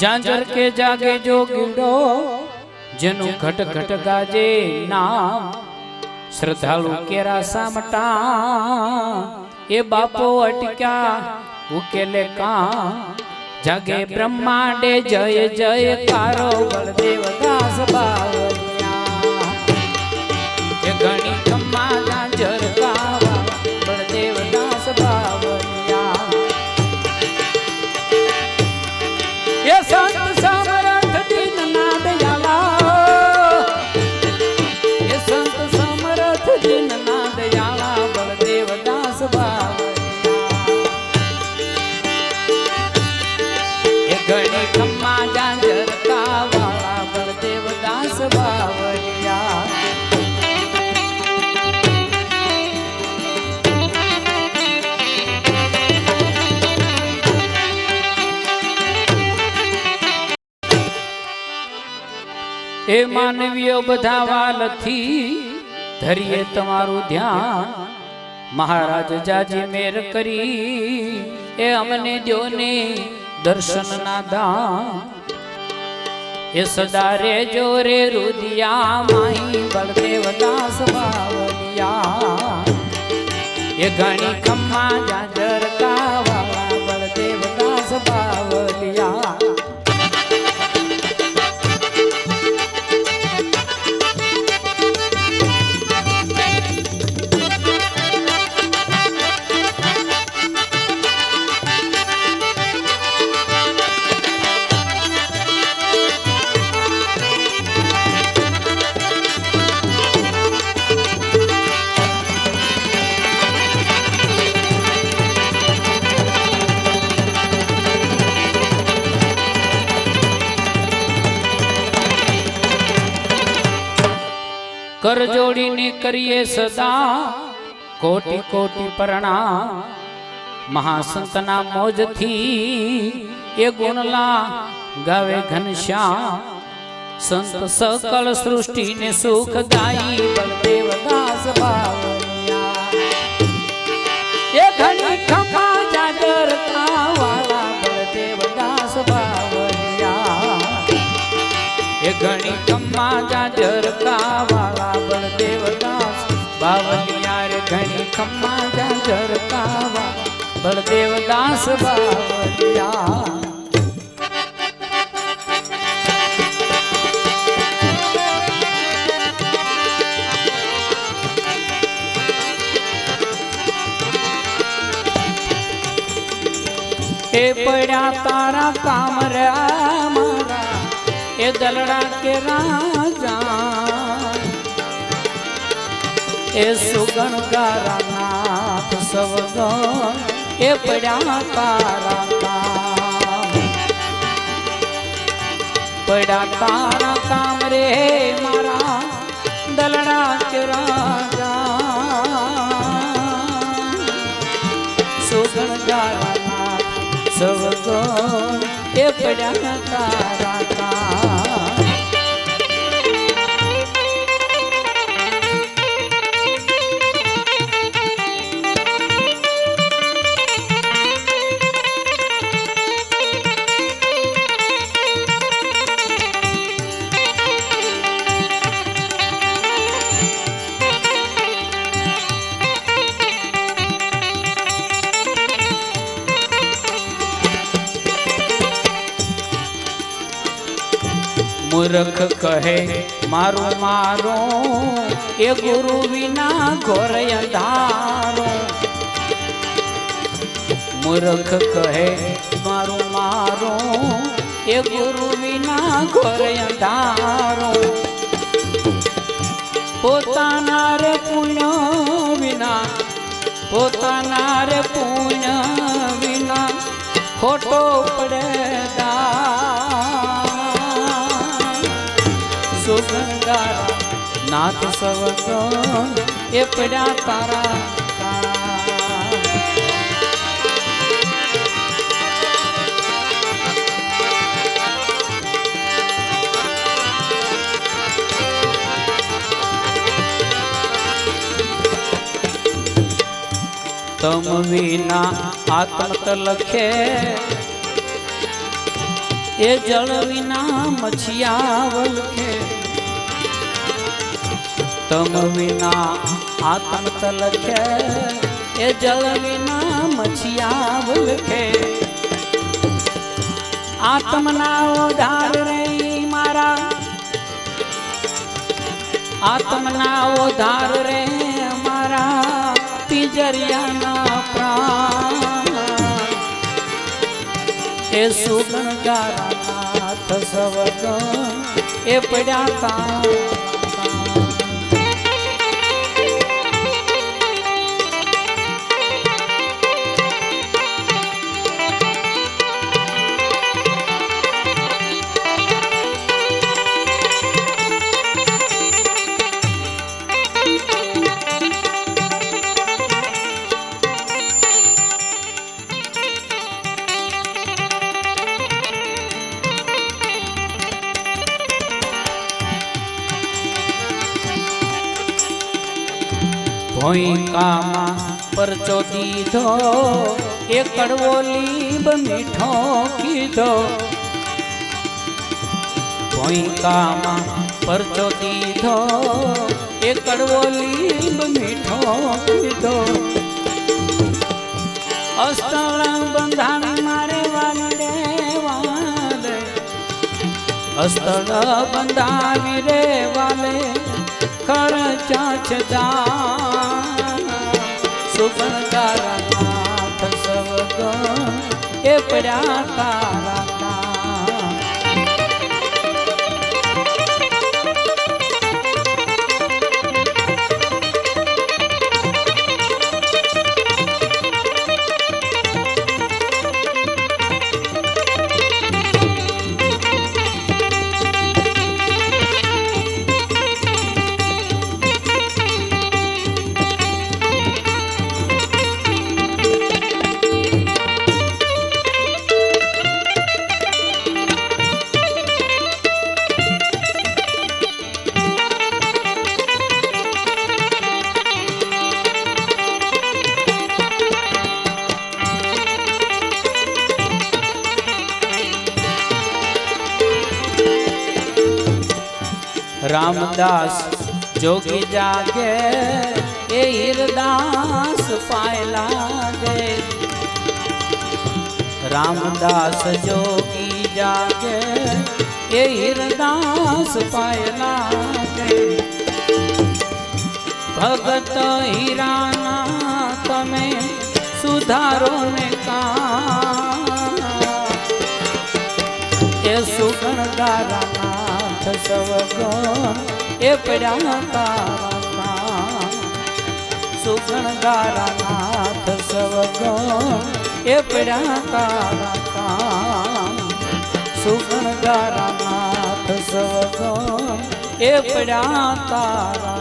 जांजर के जागे जो गिड़ो जनु घट घट गाजे नाम श्रद्धालु केरा सामटा ये बापो अटक्या उकेले का जागे ब्रह्मांडे जय जय कारो बलदेव दास बावलिया ये गणी कम्मा जांजर कावा बलदेव दास बावलिया ये संत समर्थ दीननाथ दयाला ये संत समर्थ दीननाथ दयाला बलदेव दास बावलिया ये गणी खम्मा जांजर का वाला बलदेव दास बावलिया ए मानवीय बधा वालथी धरिए तमारू ध्यान महाराज जाजी मेर करी ए अमने द्योने दर्शन ना दान ए सदा रे जोरे रुदिया माही बलदेव दास बावलिया ए गणी खम्मा जांजर का वाला बलदेव दास बावलिया कर जोड़ी ने करिए सदा कोटि कोटि प्रणाम महासंतना मोज थी ये गुणला गावे घनश्याम संत सकल सृष्टि ने सुख दाई बलदेव दास बावलिया ये घनी खम्मा जागर का वाला बलदेव दास बावलिया ये घनी खम्मा जागर का वाला बलदेव दास बावलिया रे घनी खम्मा जागर का वाला बलदेव दास बावलिया ए पड़ा तारा काम रे मारा ए दलड़ा के राजा ए सुगन गारा नाथ सवगन ए पड़ा तारा काम पड़ा तारा काम रे मारा दलड़ा के राजा सुगन गारा नाथ सवगन ए पड़ा तारा काम मूर्ख कहे मारो मारो ये गुरु विना घोर अंधारो मूर्ख कहे मारो मारो ये गुरु विना घोर अंधारो पोताना रे पुण्य विना पोताना रे पुण्य विना खोटो पड़ेगा सुगंगारा नाथ सवगन ये पड़ा तारा तम विना आत्म तलखे એ જળ વિના મછિયા વલખે તમ વિના આત્મ તલખે એ જળ વિના મછિયા વલખે આત્મના ઉધાર રે મારા આત્મના ઉધાર રે મારા તિજરિયાના પ્રાણ એ સુગણગારાનાથ સવગ એ પડ્યા તા ભોંયકામાં પરચો દીધો એ કડવો લીંબ મીઠો કીધો ભોંયકામાં પરચો દીધો એ કડવો લીંબ મીઠો કીધો અસ્તળ બંધાવી મારે વાલી રે વાલે અસ્તળ બંધાવી રે વાલે ખર્ચા છે સુગણગારાનાથ સવગ એ પડ્યા તારા रामदास जोगी जागे ए हीरदास पाए लागे रामदास जोगी जागे ए हीरदास पाए लागे भगत हीराना तमे सुधारो ने का ए सुगणगारानाथ सवग ए પડ્યા તારા સુગણગારાનાથ સવગ એ પડ્યા તારા સુગણગારાનાથ સવગ એ પડ્યા તારા